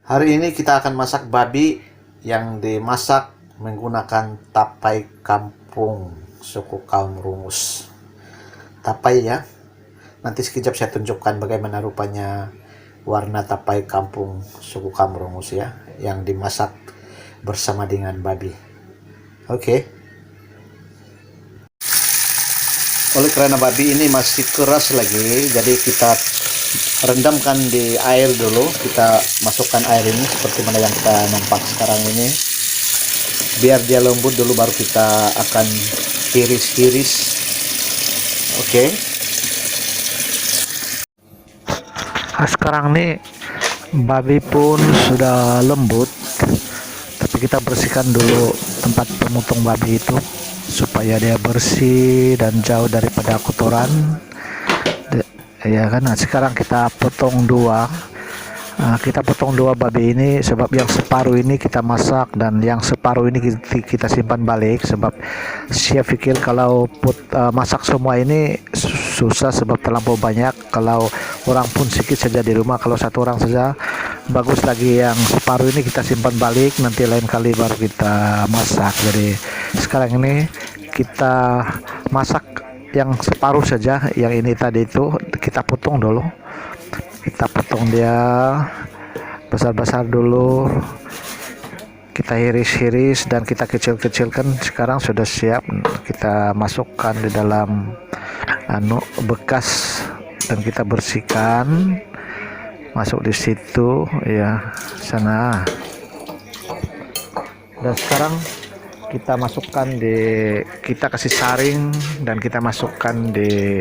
Hari ini kita akan masak babi yang dimasak menggunakan tapai kampung suku kaum Rungus. Tapai ya. Nanti sekejap saya tunjukkan bagaimana rupanya warna tapai kampung suku kaum Rungus ya, yang dimasak bersama dengan babi. Oke. Oleh karena babi ini masih keras lagi, jadi kita rendamkan di air dulu. Kita masukkan air ini seperti mana yang kita nampak sekarang ini, biar dia lembut dulu, baru kita akan tiris-tiris. Oke. Sekarang nih babi pun sudah lembut, tapi kita bersihkan dulu tempat pemotong babi itu supaya dia bersih dan jauh daripada kotoran. Ya kan. Nah, sekarang kita potong dua. Kita potong dua babi ini sebab yang separuh ini kita masak dan yang separuh ini kita simpan balik, sebab saya pikir kalau masak semua ini susah sebab terlampau banyak. Kalau orang pun sedikit saja di rumah, kalau satu orang saja bagus lagi. Yang separuh ini kita simpan balik, nanti lain kali baru kita masak. Jadi sekarang ini kita masak yang separuh saja. Yang ini tadi itu kita potong dulu, kita potong dia besar-besar dulu, kita iris-iris dan kita kecil-kecilkan. Sekarang sudah siap, kita masukkan di dalam bekas dan kita bersihkan, masuk di situ ya, sana. Dan sekarang kita masukkan kita kasih saring dan kita masukkan di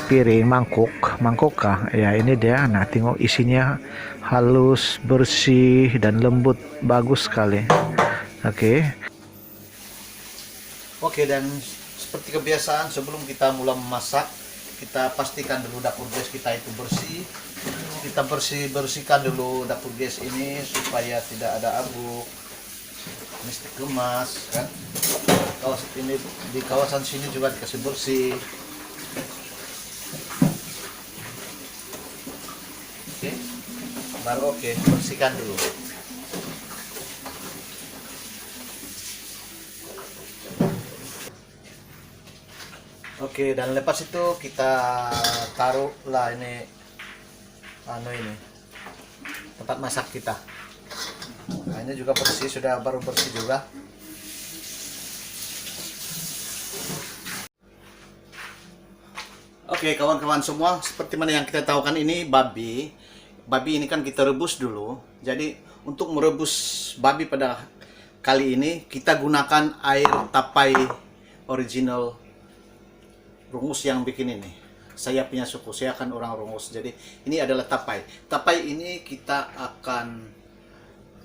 piring, mangkuk ya, ini dia. Nah, tengok isinya halus, bersih dan lembut, bagus sekali. Oke, dan seperti kebiasaan sebelum kita mulai memasak, kita pastikan dulu dapur gas kita itu bersih. Kita bersihkan dulu dapur gas ini supaya tidak ada abu, mesti kemas kan. Kawasan ini, di kawasan sini juga dikasih bersih. Oke, baru bersihkan dulu. Oke, dan lepas itu kita taruhlah ini tempat masak kita. Nah, ini juga bersih, sudah baru bersih juga. Oke, kawan-kawan semua, seperti mana yang kita tahu kan, ini babi ini kan kita rebus dulu. Jadi untuk merebus babi pada kali ini kita gunakan air tapai original Rungus yang bikin ini. Saya punya suku, saya kan orang Rungus. Jadi ini adalah tapai. Tapai ini kita akan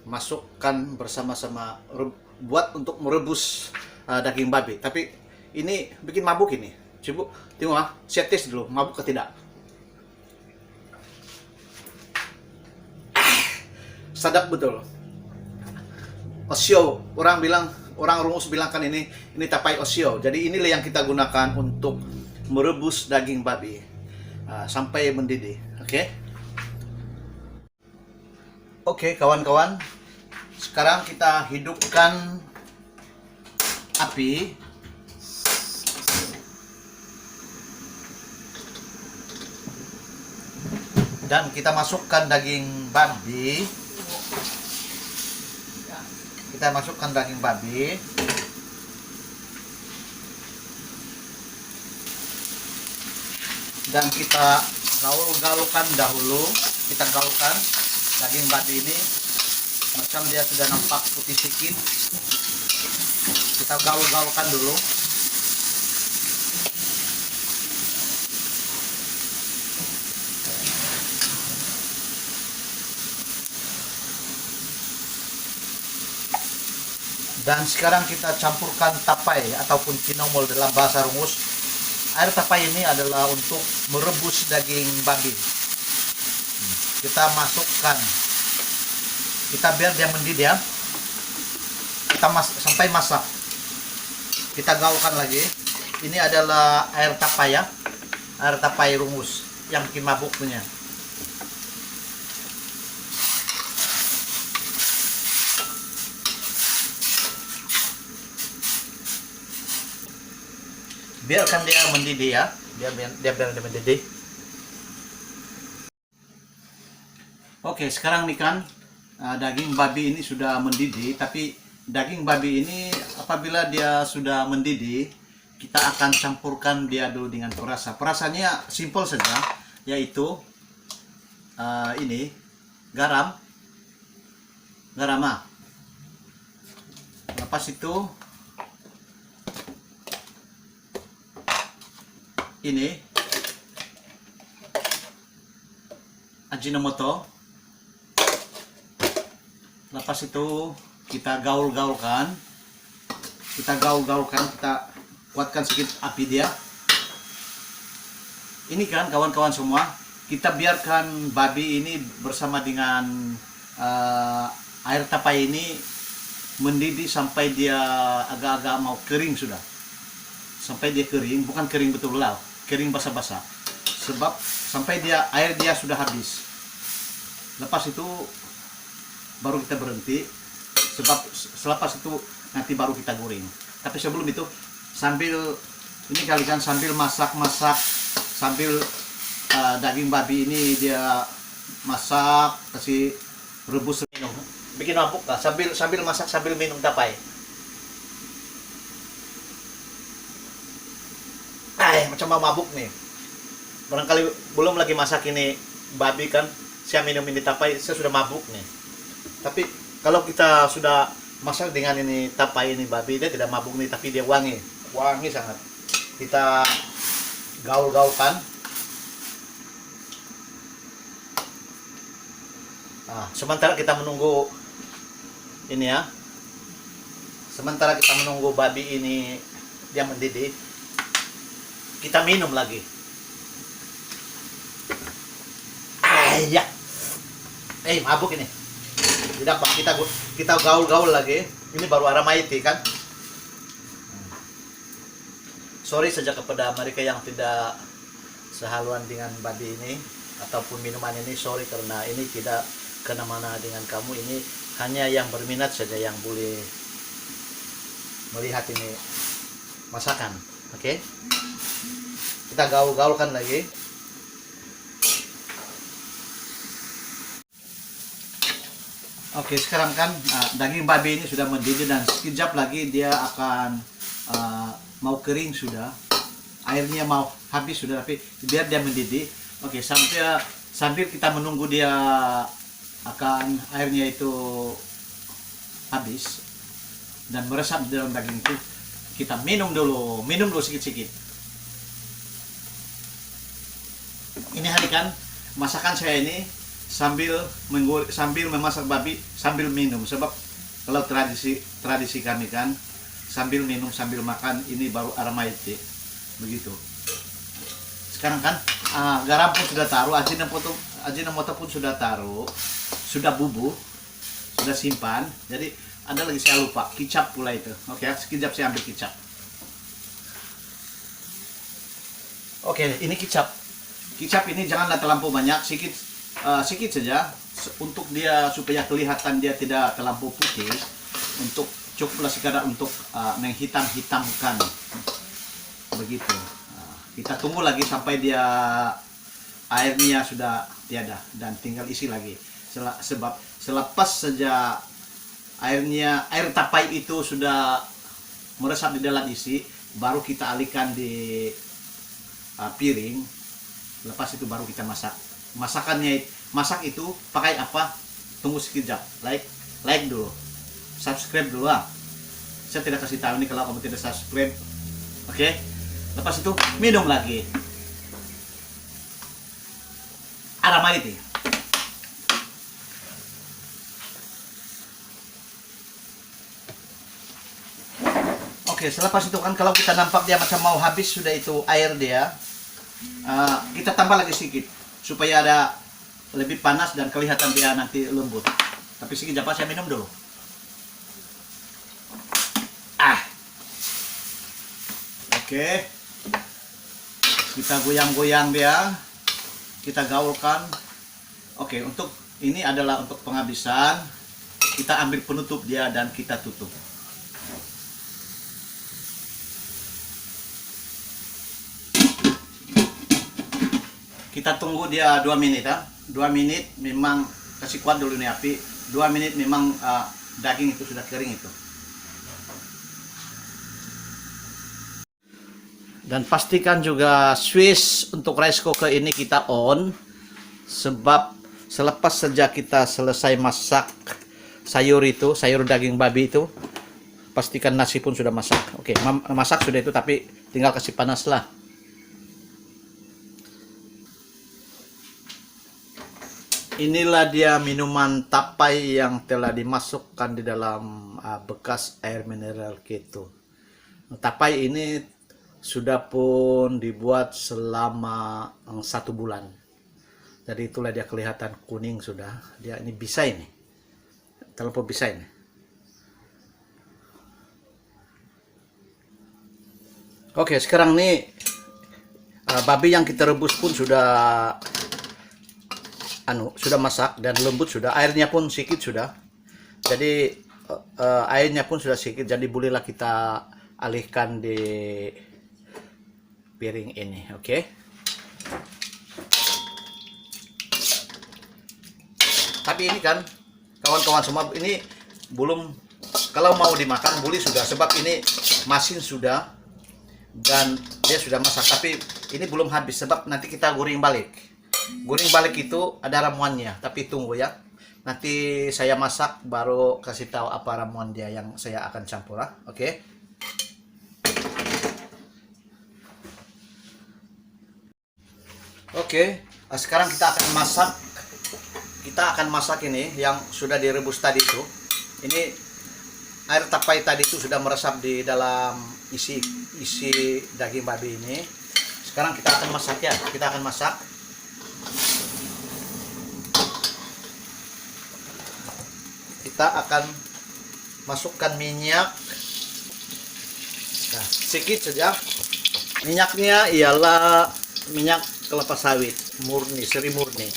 masukkan bersama-sama buat untuk merebus daging babi. Tapi ini bikin mabuk ini. Coba tengok, saya tes dulu mabuk ke tidak. Sadap betul. Osio, orang Rungus bilang kan ini tapai osio. Jadi inilah yang kita gunakan untuk merebus daging babi sampai mendidih. Oke, kawan-kawan, sekarang kita hidupkan api. Dan kita masukkan daging babi. Dan kita gaulkan dahulu. Kita gaulkan daging babi ini, macam dia sudah nampak putih sedikit. Kita gaulkan dulu. Dan sekarang kita campurkan tapai ataupun cinomol dalam bahasa Rungus. Air tapai ini adalah untuk merebus daging babi. Kita masukkan, kita biar dia mendidih ya. Sampai masak. Kita gaulkan lagi. Ini adalah air tapai ya, air tapai Rungus yang bikin mabuk punya. biarkan dia mendidih ya, biar dia mendidih. Oke, sekarang nih kan daging babi ini sudah mendidih, tapi daging babi ini apabila dia sudah mendidih, kita akan campurkan dia dulu dengan perasa. Perasanya simpel saja, yaitu ini garam, garam. Lepas itu ini Ajinomoto. Lepas itu kita gaul-gaulkan, kita kuatkan sedikit api dia. Ini kan kawan-kawan semua, kita biarkan babi ini bersama dengan air tapai ini mendidih sampai dia agak-agak mau kering sudah. Sampai dia kering, bukan kering betul lah, kering basah-basah. Sebab sampai air dia sudah habis. Lepas itu baru kita berhenti, sebab selepas itu nanti baru kita goreng. Tapi sebelum itu sambil ini kalian sambil masak-masak, sambil daging babi ini dia masak, kasih rebus, minum, bikin mabuk lah, sambil masak sambil minum tapai. Macam mau mabuk nih. Barangkali belum lagi masak ini babi kan, saya minum ini tapai, saya sudah mabuk nih. Tapi kalau kita sudah masak dengan ini tapai ini babi, dia tidak mabuk nih, tapi dia wangi sangat. Kita gaul-gaulkan. Sementara kita menunggu ini ya, sementara kita menunggu babi ini dia mendidih, kita minum lagi. Ya, mabuk ini. Tidak pak, kita gaul-gaul lagi. Ini baru Aramaiti kan. Sorry saja kepada mereka yang tidak sehaluan dengan babi ini ataupun minuman ini. Sorry karena ini tidak kemana-mana dengan kamu. Ini hanya yang berminat saja yang boleh melihat ini masakan. Oke? Kita gaul-gaulkan lagi. Oke, sekarang kan daging babi ini sudah mendidih dan sekejap lagi dia akan mau kering sudah. Airnya mau habis sudah, tapi biar dia mendidih. Oke, sambil kita menunggu dia akan airnya itu habis dan meresap di dalam daging itu, kita minum dulu sedikit-sedikit. Ini hari kan masakan saya ini sambil memasak babi sambil minum, sebab kalau tradisi kami kan sambil minum sambil makan, ini baru Aramaiti begitu. Sekarang kan garam pun sudah taruh, ajinomoto pun sudah taruh, sudah bubuk, sudah simpan. Jadi ada lagi saya lupa, kicap pula itu. Oke, sekejap saya ambil kicap. Oke, ini kicap. Kicap ini janganlah terlampau banyak, sedikit saja untuk dia supaya kelihatan dia tidak terlampau putih, untuk cukuplah sekadar untuk menghitam-hitamkan begitu. Kita tunggu lagi sampai dia airnya sudah tiada dan tinggal isi lagi. Sebab selepas saja air tapai itu sudah meresap di dalam isi, baru kita alihkan di piring. Lepas itu baru kita masak. Masak itu pakai apa? Tunggu sekejap. Like dulu, subscribe dulu lah. Saya tidak kasih tahu nih kalau kamu tidak subscribe. Oke. Lepas itu minum lagi. Aramaiti. Oke, selepas itu kan kalau kita nampak dia macam mau habis sudah itu air dia, kita tambah lagi sedikit supaya ada lebih panas dan kelihatan dia nanti lembut. Tapi sekejap saya minum dulu. Oke. Kita goyang-goyang dia. Kita gaulkan. Oke, untuk ini adalah untuk penghabisan. Kita ambil penutup dia dan kita tutup. Kita tunggu dia 2 menit ya. 2 menit memang kasih kuat dulu nih api. 2 menit memang daging itu sudah kering itu. Dan pastikan juga switch untuk rice cooker ini kita on, sebab selepas saja kita selesai masak sayur itu, sayur daging babi itu, pastikan nasi pun sudah masak. Oke, masak sudah itu, tapi tinggal kasih panas lah. Inilah dia minuman tapai yang telah dimasukkan di dalam bekas air mineral gitu. Tapai ini sudah pun dibuat selama 1 bulan. Jadi itulah dia kelihatan kuning sudah. Dia ini bisa ini. Terlalu bisa ini. Oke, sekarang nih babi yang kita rebus pun sudah sudah masak dan lembut sudah. Airnya pun sedikit sudah. Jadi airnya pun sudah sedikit. Jadi bolehlah kita alihkan di piring ini, oke. Tapi ini kan kawan-kawan semua, ini belum, kalau mau dimakan boleh sudah, sebab ini masin sudah dan dia sudah masak. Tapi ini belum habis sebab nanti kita goreng balik. Goreng balik itu ada ramuannya, tapi tunggu ya. Nanti saya masak baru kasih tahu apa ramuan dia yang saya akan campur, oke. Oke, sekarang kita akan masak. Kita akan masak ini yang sudah direbus tadi itu. Ini air tapai tadi itu sudah meresap di dalam isi daging babi ini. Sekarang kita akan masak ya. Kita akan masak. Kita akan masukkan minyak. Nah, sedikit saja. Minyaknya ialah minyak kelapa sawit murni, seri murni.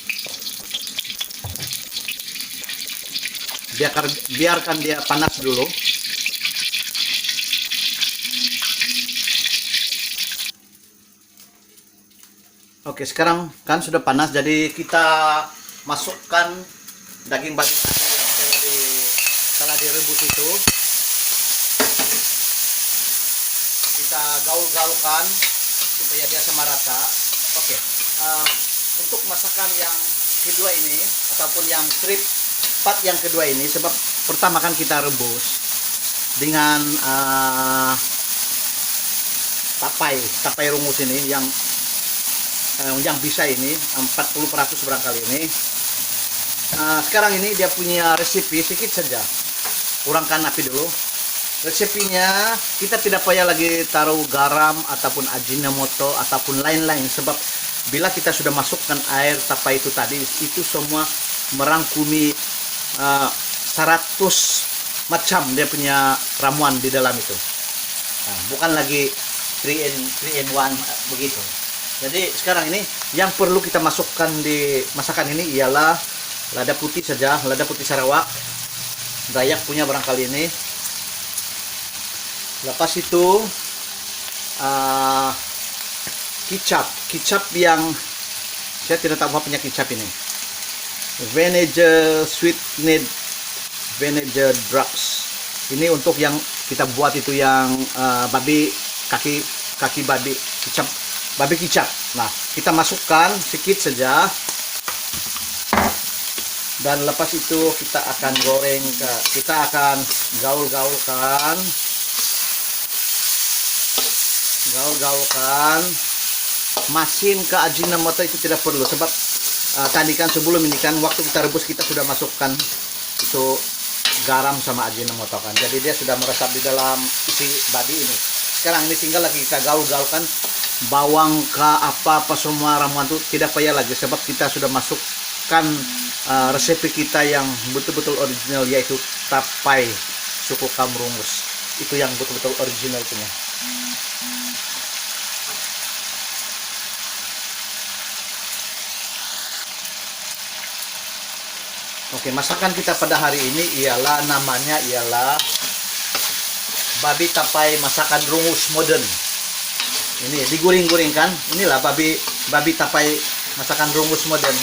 Biarkan dia panas dulu. Oke, sekarang kan sudah panas, jadi kita masukkan daging babi yang telah direbus itu. Kita gaul-gaulkan supaya dia sama rata. Oke, untuk masakan yang kedua ini ataupun yang strip part yang kedua ini, sebab pertama kan kita rebus dengan tapai rungus ini yang bisa ini 40% barangkali ini. Sekarang ini dia punya resepi sedikit saja, kurangkan api dulu. Resepinya kita tidak payah lagi taruh garam ataupun ajinomoto ataupun lain-lain, sebab bila kita sudah masukkan air tapai itu tadi, itu semua merangkumi 100 macam dia punya ramuan di dalam itu. Nah, bukan lagi 3 in 1 begitu. Jadi sekarang ini yang perlu kita masukkan di masakan ini ialah lada putih saja, lada putih Sarawak, Dayak punya barangkali ini. Lepas itu kicap yang saya tidak tahu apa punya kicap ini. Vinegar sweetened vinegar drops. Ini untuk yang kita buat itu yang babi kaki babi kicap, babi kicap. Nah, kita masukkan sedikit saja. Dan lepas itu kita akan goreng, kita akan gaul-gaulkan. Masin ke ajinomoto itu tidak perlu, sebab tadi kan sebelum ini kan waktu kita rebus kita sudah masukkan itu garam sama ajinomoto kan, jadi dia sudah meresap di dalam isi babi ini. Sekarang ini tinggal lagi kita gaul-gaulkan bawang ke apa semua ramuan itu tidak payah lagi, sebab kita sudah masukkan resep kita yang betul-betul original, yaitu tapai suku Kamrungus. Itu yang betul-betul original punya. Oke, masakan kita pada hari ini namanya ialah babi tapai masakan rungus modern. Ini digoreng-goreng kan? Inilah babi tapai masakan rungus modern.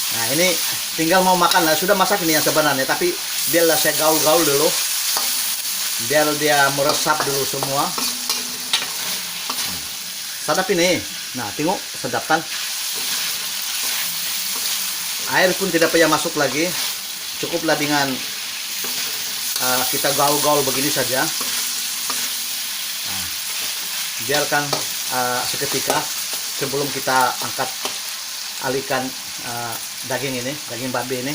Nah ini tinggal mau makan lah, sudah masak ini yang sebenarnya, tapi biarlah saya gaul-gaul dulu, biar dia meresap dulu semua. Sedap ini. Nah tengok, sedap kan. Air pun tidak payah masuk lagi, cukuplah dengan kita gaul-gaul begini saja. Nah, biarkan seketika sebelum kita angkat alihkan daging ini, daging babi ini.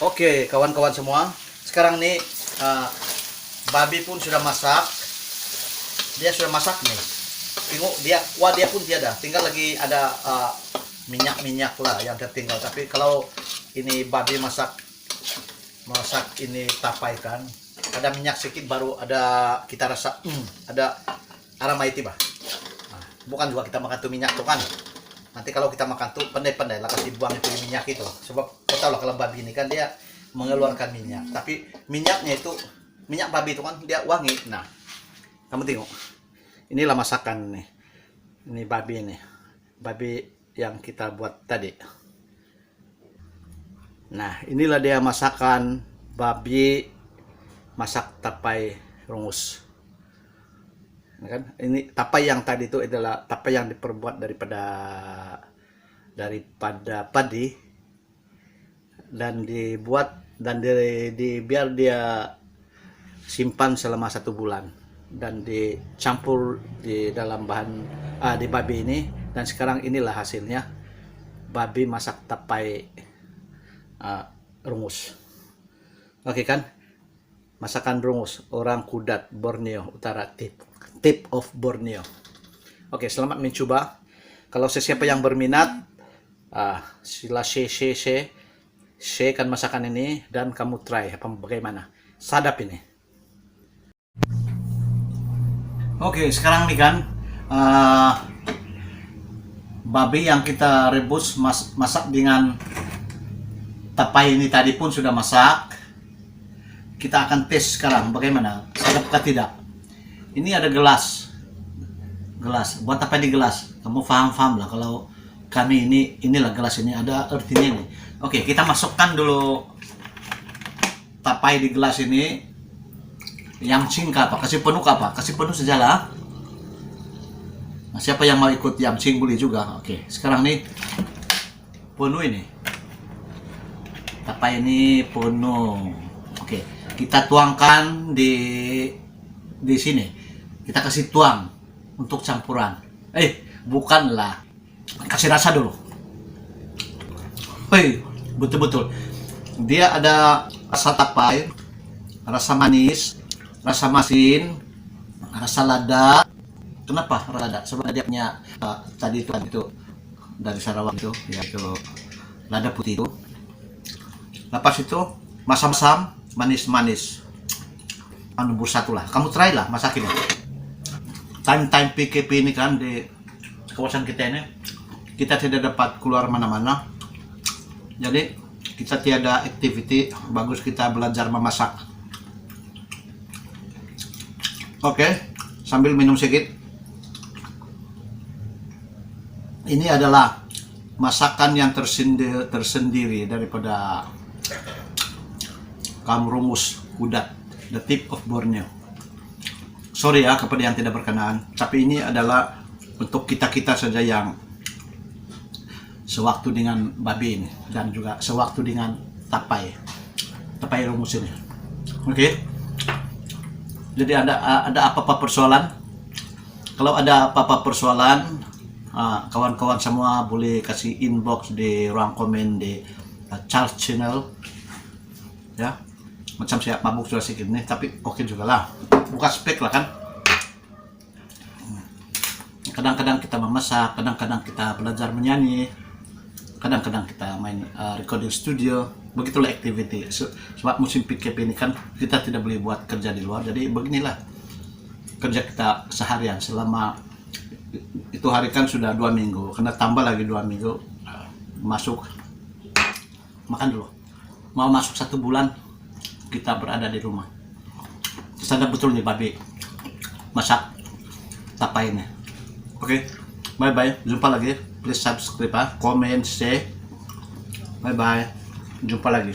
Oke kawan-kawan semua, sekarang nih babi pun sudah masak. Dia sudah masak nih, tengok dia, wah dia pun tiada, tinggal lagi ada minyak-minyak lah yang tertinggal. Tapi kalau ini babi masak ini tapai kan, ada minyak sedikit, baru ada kita rasa ada aroma itu bah. Nah, bukan juga kita makan tuh minyak tuh kan, nanti kalau kita makan tuh pandai-pandai lah kasih buang itu minyak itu, sebab kau tahu lah kalau babi ini kan dia mengeluarkan minyak, tapi minyaknya itu minyak babi itu kan dia wangi. Nah kamu tengok, inilah masakan nih, ini babi nih, babi yang kita buat tadi. Nah inilah dia masakan babi masak tapai rungus. Kan ini tapai yang tadi itu adalah tapai yang diperbuat daripada padi, dan dibuat dan biar dia simpan selama 1 bulan dan dicampur di dalam bahan di babi ini. Dan sekarang inilah hasilnya, babi masak tapai rungus. Oke kan, masakan rungus orang Kudat, Borneo Utara, tip of Borneo. Oke, selamat mencoba. Kalau siapa yang berminat, sila share kan masakan ini dan kamu try bagaimana. Sadap ini. Oke, sekarang nih kan babi yang kita rebus masak dengan tapai ini tadi pun sudah masak. Kita akan tes sekarang bagaimana, sadap atau tidak. Ini ada gelas, buat apa di gelas? Kamu paham lah kalau kami inilah gelas ini ada artinya nih. Oke, kita masukkan dulu tapai di gelas ini. Yamcing apa? Kasih penuh apa? Kasih penuh sajalah. Nah, siapa yang mau ikut yamcing boleh juga. Oke, sekarang nih penuh ini. Tapai ini penuh. Oke, kita tuangkan di sini. Kita kasih tuang untuk campuran. Bukanlah. Kasih rasa dulu. Betul-betul. Dia ada rasa tapai, rasa manis, rasa masin, rasa lada. Kenapa rasa lada? Sebab dia punya tadi itu dari Sarawak itu, yaitu lada putih itu. Lepas itu masam-masam, manis-manis. Nomor 1 lah. Kamu try lah masakin. Time PKP ini kan di kawasan kita ini, kita tidak dapat keluar mana-mana. Jadi kita tiada activity, bagus kita belajar memasak. Oke, sambil minum sedikit. Ini adalah masakan yang tersendiri daripada kaum rungus Kudat, the tip of Borneo. Sorry ya kepada yang tidak berkenan, tapi ini adalah untuk kita saja yang sewaktu dengan babi ini dan juga sewaktu dengan tapai rungus ini. Oke. Jadi ada apa-apa persoalan? Kalau ada apa-apa persoalan, kawan-kawan semua boleh kasih inbox di ruang komen di Charles Channel. Ya, macam saya mabuk sudah sedikit nih, tapi oke juga lah. Buka spek lah kan. Kadang-kadang kita memasak, kadang-kadang kita belajar menyanyi, kadang-kadang kita main recording studio. Begitulah activity. Sebab musim PKP ini kan kita tidak boleh buat kerja di luar, jadi beginilah kerja kita seharian selama itu hari kan sudah 2 minggu, kena tambah lagi 2 minggu masuk. Makan dulu, mau masuk 1 bulan kita berada di rumah. Sadar betul nih babi masak tapai ini. Oke, bye-bye. Jumpa lagi. Please subscribe, comment, share. Bye-bye. Jumpa lagi.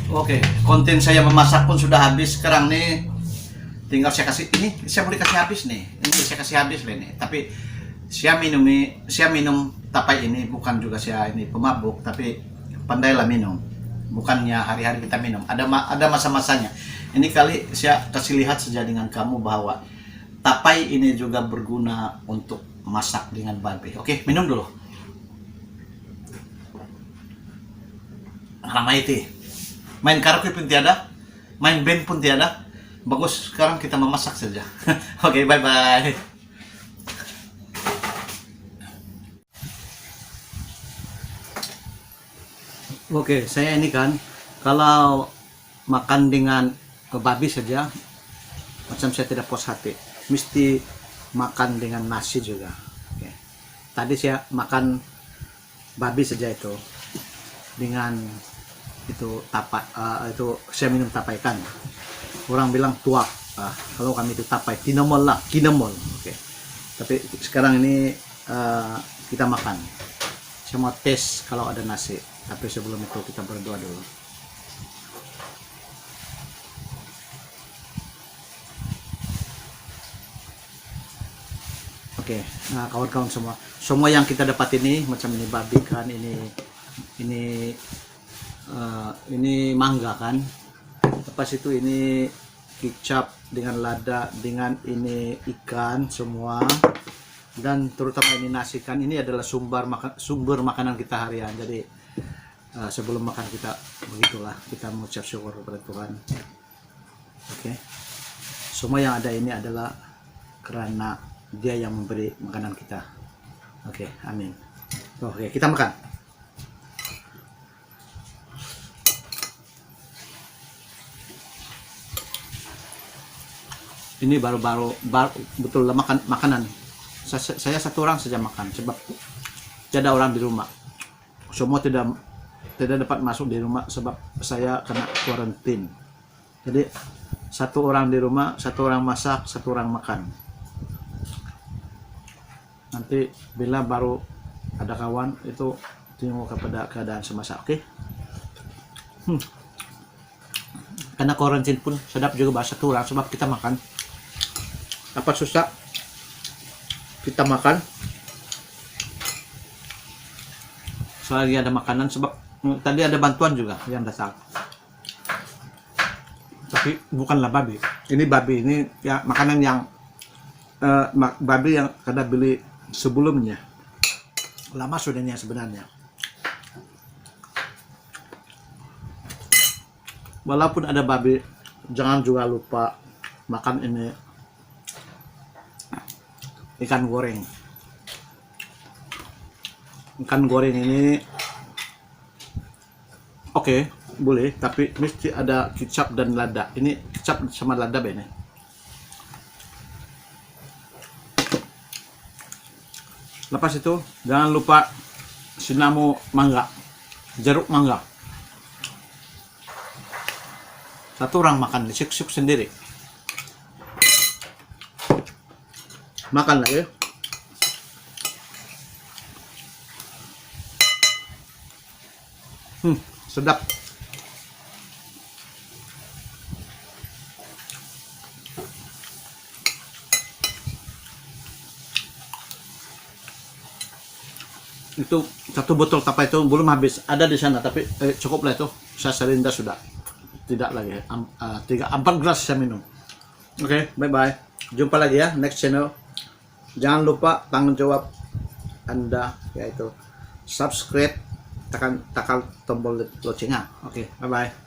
Oke, konten saya memasak pun sudah habis. Sekarang nih tinggal saya kasih ini, saya boleh kasih habis nih. Ini saya kasih habis nih. Tapi saya minum tapai ini bukan juga saya ini pemabuk, tapi pandailah minum. Bukannya hari-hari kita minum. Ada masa-masanya. Ini kali saya kasih lihat saja dengan kamu bahwa tapai ini juga berguna untuk masak dengan babi. Oke, minum dulu. Ramaiti. Main karaoke pun tiada, main band pun tiada. Bagus, sekarang kita memasak saja. Oke, bye-bye. Oke, saya ini kan kalau makan dengan babi saja macam saya tidak puas hati. Mesti makan dengan nasi juga. Oke. Tadi saya makan babi saja itu dengan itu tapai, itu saya minum tapai kan. Orang bilang tuak. Kalau kami itu tapai, kinamol lah, kinamol. Oke. Tapi sekarang ini kita makan. Saya mau tes kalau ada nasi. Tapi sebelum itu kita berdoa dulu. Oke, nah kawan-kawan semua yang kita dapat ini macam ini babi kan, ini mangga kan. Lepas itu ini kicap dengan lada, dengan ini ikan semua, dan terutama ini nasi kan. Ini adalah sumber makanan kita harian. Jadi sebelum makan kita begitulah, kita mengucap syukur kepada Tuhan. Oke, semua yang ada ini adalah karena Dia yang memberi makanan kita. Oke, amin. Oke, kita makan. Ini baru betul lah makanan. Saya satu orang saja makan sebab tidak ada orang di rumah. Semua tidak dapat masuk di rumah sebab saya kena kuarantin. Jadi satu orang di rumah, satu orang masak, satu orang makan. Nanti bila baru ada kawan itu tengok kepada keadaan semasa. Oke. Karena kuarantin pun sedap juga bahasa satu orang sebab kita makan. Apa susah kita makan selagi ada makanan, sebab tadi ada bantuan juga yang datang. Tapi bukanlah babi. Ini babi ini ya makanan yang babi yang kada beli sebelumnya. Lama sudahnya sebenarnya. Walaupun ada babi, jangan juga lupa makan ini ikan goreng. Ikan goreng ini oke, boleh, tapi mesti ada kicap dan lada. Ini kicap sama lada ini. Lepas itu jangan lupa sinamo mangga, jeruk mangga. Satu orang makan, disik-sik sendiri. Makan lagi. Sedap. Itu satu botol tapai itu belum habis, ada di sana, tapi cukup lah itu. Saya serinda sudah, tidak lagi. 4 gelas saya minum. Oke, bye bye. Jumpa lagi ya next channel. Jangan lupa tanggung jawab Anda, yaitu subscribe, tekan tombol loncengnya. Oke, bye bye.